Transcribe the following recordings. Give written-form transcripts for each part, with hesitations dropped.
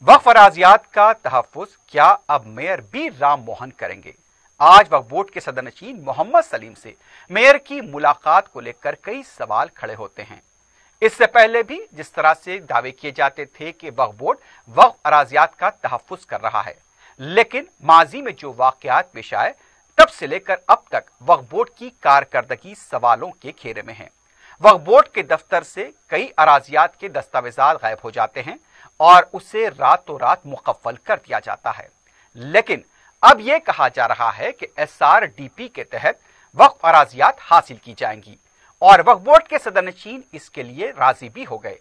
वक्फ अराजियात का तहफ़्फ़ुज़ क्या अब मेयर बी राम मोहन करेंगे? आज वक्फ बोर्ड के सदरनशीन मोहम्मद सलीम से मेयर की मुलाकात को लेकर कई सवाल खड़े होते हैं। इससे पहले भी जिस तरह से दावे किए जाते थे कि वक्फ बोर्ड वक्फ अराजियात का तहफ़्फ़ुज़ कर रहा है, लेकिन माजी में जो वाक़यात पेश आए तब से लेकर अब तक वक्फ बोर्ड की कारकर्दगी सवालों के घेरे में है। वक्फ बोर्ड के दफ्तर से कई अराजियात के दस्तावेजात गायब हो जाते हैं और उसे रातों रात मुकफ्फल कर दिया जाता है। लेकिन अब यह कहा जा रहा है कि SRDP के तहत वक्फ अराजियात हासिल की जाएंगी और वक्फ बोर्ड के सदरनशीन इसके लिए राजी भी हो गए।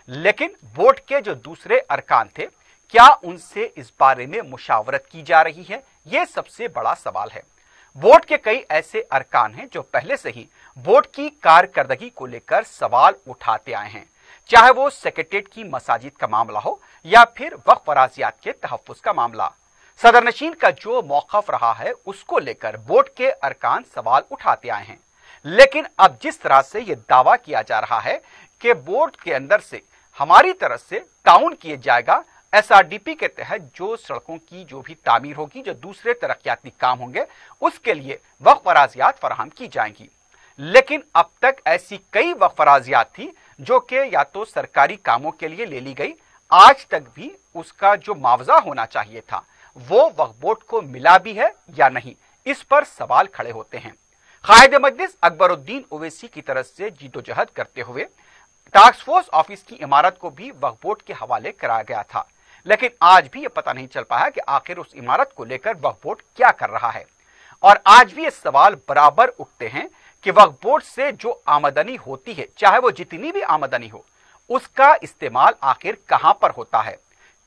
लेकिन बोर्ड के जो दूसरे अरकान थे, क्या उनसे इस बारे में मुशावरत की जा रही है? ये सबसे बड़ा सवाल है। बोर्ड के कई ऐसे अरकान हैं जो पहले से ही बोर्ड की कारकर्दगी को लेकर सवाल उठाते आए हैं, चाहे वो सेक्रेटेरिएट की मसाजिद का मामला हो या फिर वक्फ अराजियात के तहफ़्फ़ुज़ का मामला। सदरनशीन का जो मौक़िफ़ रहा है उसको लेकर बोर्ड के अरकान सवाल उठाते आए हैं। लेकिन अब जिस तरह से ये दावा किया जा रहा है कि बोर्ड के अंदर से हमारी तरफ से ताउन किया जाएगा, SRDP के तहत जो सड़कों की जो भी तामीर होगी, जो दूसरे तरक्याती काम होंगे, उसके लिए वक्फ अराजियात फराहम की जाएंगी। लेकिन अब तक ऐसी कई वक्फ अराजियात थी जो कि या तो सरकारी कामों के लिए ले ली गई, आज तक भी उसका जो मुआवजा होना चाहिए था वो वक्फ बोर्ड को मिला भी है या नहीं, इस पर सवाल खड़े होते हैं। कायदे मजलिस अकबरुद्दीन ओवैसी की तरफ से जीदोजहद करते हुए टास्क फोर्स ऑफिस की इमारत को भी वक्फ बोर्ड के हवाले कराया गया था, लेकिन आज भी ये पता नहीं चल पाया कि आखिर उस इमारत को लेकर वक्फ बोर्ड क्या कर रहा है। और आज भी ये सवाल बराबर उठते हैं कि वक्फ बोर्ड से जो आमदनी होती है, चाहे वो जितनी भी आमदनी हो, उसका इस्तेमाल आखिर कहां पर होता है,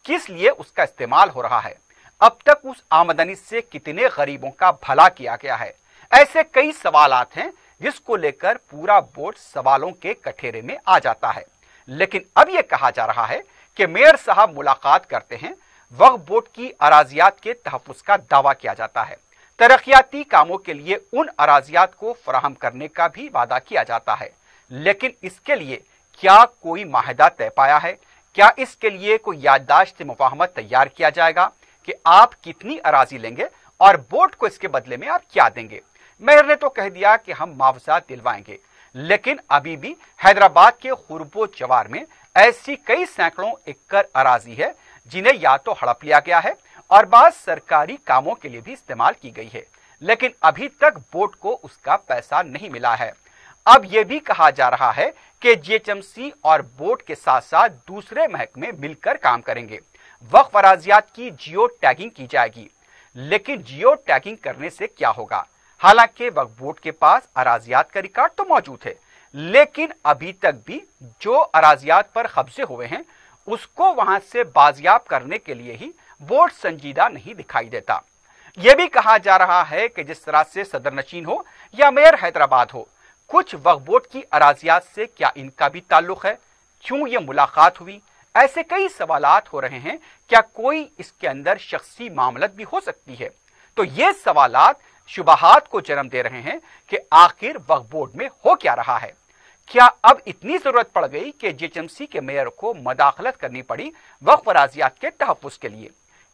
किस लिए उसका इस्तेमाल हो रहा है, अब तक उस आमदनी से कितने गरीबों का भला किया गया है। ऐसे कई सवालात हैं जिसको लेकर पूरा बोर्ड सवालों के कठेरे में आ जाता है। लेकिन अब यह कहा जा रहा है कि मेयर साहब मुलाकात करते हैं, वक्फ बोर्ड की अराजियात के तहफ़्फ़ुज़ का दावा किया जाता है, तरक्याती कामों के लिए उन अराजियात को फराहम करने का भी वादा किया जाता है। लेकिन इसके लिए क्या कोई माहिदा तय पाया है? क्या इसके लिए कोई याददाश्त मुफाहमत तैयार किया जाएगा कि आप कितनी अराजी लेंगे और बोर्ड को इसके बदले में आप क्या देंगे? मेयर ने तो कह दिया कि हम मुआवजा दिलवाएंगे, लेकिन अभी भी हैदराबाद के खुरबो जवार में ऐसी कई सैकड़ों एकड़ अराजी है जिन्हें या तो हड़प लिया गया है और बाद सरकारी कामों के लिए भी इस्तेमाल की गई है, लेकिन अभी तक बोर्ड को उसका पैसा नहीं मिला है। अब यह भी कहा जा रहा है कि GHMC और बोर्ड के साथ साथ दूसरे महकमे मिलकर काम करेंगे। वक्फ अराजियात की जियो टैगिंग की जाएगी, लेकिन जियो टैगिंग करने से क्या होगा? हालांकि वक्फ बोर्ड के पास अराजियात का रिकॉर्ड तो मौजूद है, लेकिन अभी तक भी जो अराजियात पर कब्जे हुए हैं उसको वहां से बाजियाब करने के लिए ही बोर्ड संजीदा नहीं दिखाई देता। यह भी कहा जा रहा है कि जिस तरह से सदरनशीन हो या मेयर हैदराबाद हो, कुछ वक्फ बोर्ड की अराजियात से क्या इनका भी ताल्लुक है? क्यों ये मुलाकात हुई? ऐसे कई सवालात हो रहे हैं। क्या कोई इसके अंदर शख्सी मामलत भी हो सकती है? तो ये सवालात शुबहात को जन्म दे रहे हैं कि आखिर वक्फ बोर्ड में हो क्या रहा है। क्या अब इतनी जरूरत पड़ गई कि GHMC के मेयर को मदाखलत करनी पड़ी वक्फ अराजियात के तहफ़्फ़ुज़ के लिए?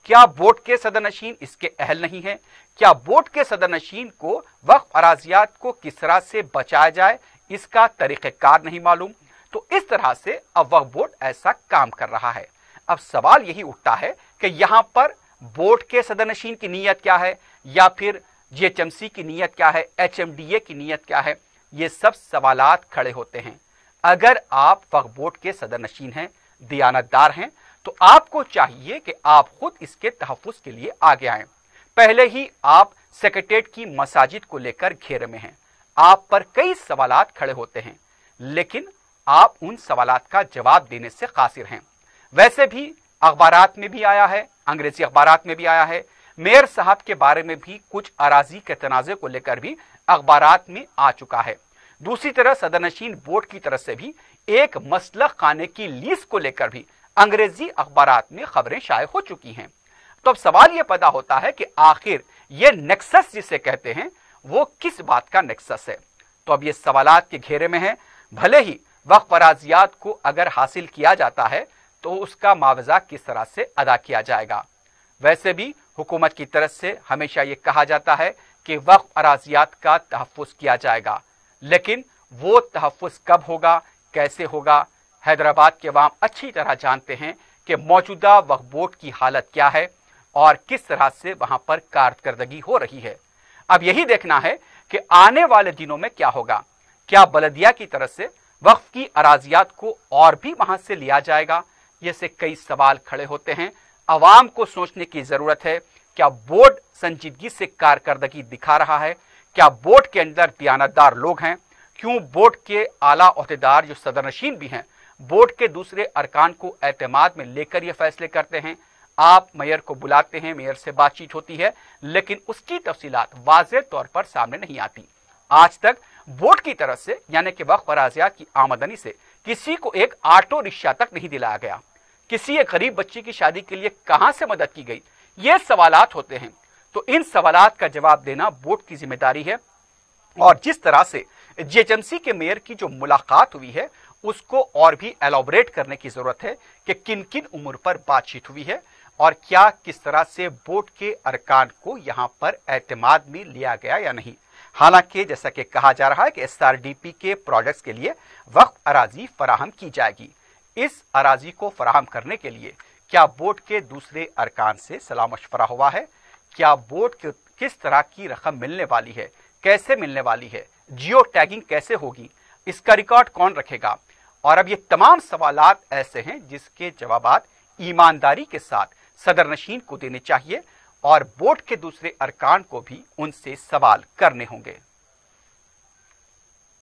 क्या बोर्ड के सदरनशीन इसके अहल नहीं है? क्या बोर्ड के सदरनशीन को वक्फ अराजियात को किस तरह से बचाया जाए इसका तरीक़ेकार नहीं मालूम? तो इस तरह से अब वक्फ बोर्ड ऐसा काम कर रहा है। अब सवाल यही उठता है कि यहां पर बोर्ड के सदरनशीन की नीयत क्या है, या फिर GHMC की नीयत क्या है, HMDA की नीयत क्या है? ये सब सवालात खड़े होते हैं। अगर आप वक्फ बोर्ड के सदरनशीन हैं, दियानतदार हैं, तो आपको चाहिए कि आप खुद इसके तहफ़्फ़ुज़ के लिए आगे आएं। पहले ही आप सेक्रेटेरिएट की मसाजिद को लेकर घेरे में हैं, आप पर कई सवालात खड़े होते हैं, लेकिन आप उन सवालात का जवाब देने से कासिर हैं। वैसे भी अखबारात में भी आया है, अंग्रेजी अखबारात में भी आया है, मेयर साहब के बारे में भी कुछ अराजी के तनाज़े को लेकर भी अखबारात में आ चुका है। दूसरी तरफ सदरनशीन बोर्ड की तरफ से भी एक मसलख खाने की लीज को लेकर भी अंग्रेजी अखबारात में खबरें शाये हो चुकी हैं। तो अब सवाल यह पैदा होता है कि आखिर ये नेक्सस जिसे कहते हैं वो किस बात का नेक्सस है? तो अब ये सवालात के घेरे में है। भले ही वक्फ अराजियात को अगर हासिल किया जाता है तो उसका मुआवजा किस तरह से अदा किया जाएगा। वैसे भी हुकूमत की तरफ से हमेशा ये कहा जाता है कि वक्फ अराजियात का तहफ़्फ़ुज़ किया जाएगा, लेकिन वो तहफ़्फ़ुज़ कब होगा, कैसे होगा, हैदराबाद के अवाम अच्छी तरह जानते हैं कि मौजूदा वक्फ बोर्ड की हालत क्या है और किस तरह से वहां पर कारकर्दगी हो रही है। अब यही देखना है कि आने वाले दिनों में क्या होगा। क्या बलदिया की तरफ से वक्फ की अराजियात को और भी वहां से लिया जाएगा? ये से कई सवाल खड़े होते हैं। अवाम को सोचने की जरूरत है, क्या बोर्ड संजीदगी से कारकर्दगी दिखा रहा है? क्या बोर्ड के अंदर दियानतदार लोग हैं? क्यों बोर्ड के आला ओहदेदार जो सदरनशीन भी हैं, बोर्ड के दूसरे अरकान को एतमाद में लेकर ये फैसले करते हैं? आप मेयर को बुलाते हैं, मेयर से बातचीत होती है, लेकिन उसकी तफसीलात वाज़ेह तौर पर सामने नहीं आती। आज तक बोर्ड की तरफ से यानी कि वक्फ अराजियात की आमदनी से किसी को एक ऑटो रिक्शा तक नहीं दिलाया गया। किसी एक गरीब बच्ची की शादी के लिए कहां से मदद की गई? ये सवालात होते हैं। तो इन सवालात का जवाब देना बोर्ड की जिम्मेदारी है। और जिस तरह से जीएचएमसी के मेयर की जो मुलाकात हुई है, उसको और भी एलॉबरेट करने की जरूरत है कि किन किन उम्र पर बातचीत हुई है और क्या किस तरह से बोर्ड के अरकान को यहां पर एतमाद में लिया गया या नहीं। हालांकि जैसा कि कहा जा रहा है कि एसआरडीपी के प्रोजेक्ट्स के लिए वक्फ अराजी फराहम की जाएगी। इस अराजी को फराहम करने के लिए क्या बोर्ड के दूसरे अरकान से सलाह मशवरा हुआ है? क्या बोर्ड को किस तरह की रकम मिलने वाली है, कैसे मिलने वाली है, जियो टैगिंग कैसे होगी, इसका रिकॉर्ड कौन रखेगा? और अब ये तमाम सवालात ऐसे हैं जिसके जवाबात ईमानदारी के साथ सदरनशीन को देने चाहिए और बोर्ड के दूसरे अरकान को भी उनसे सवाल करने होंगे।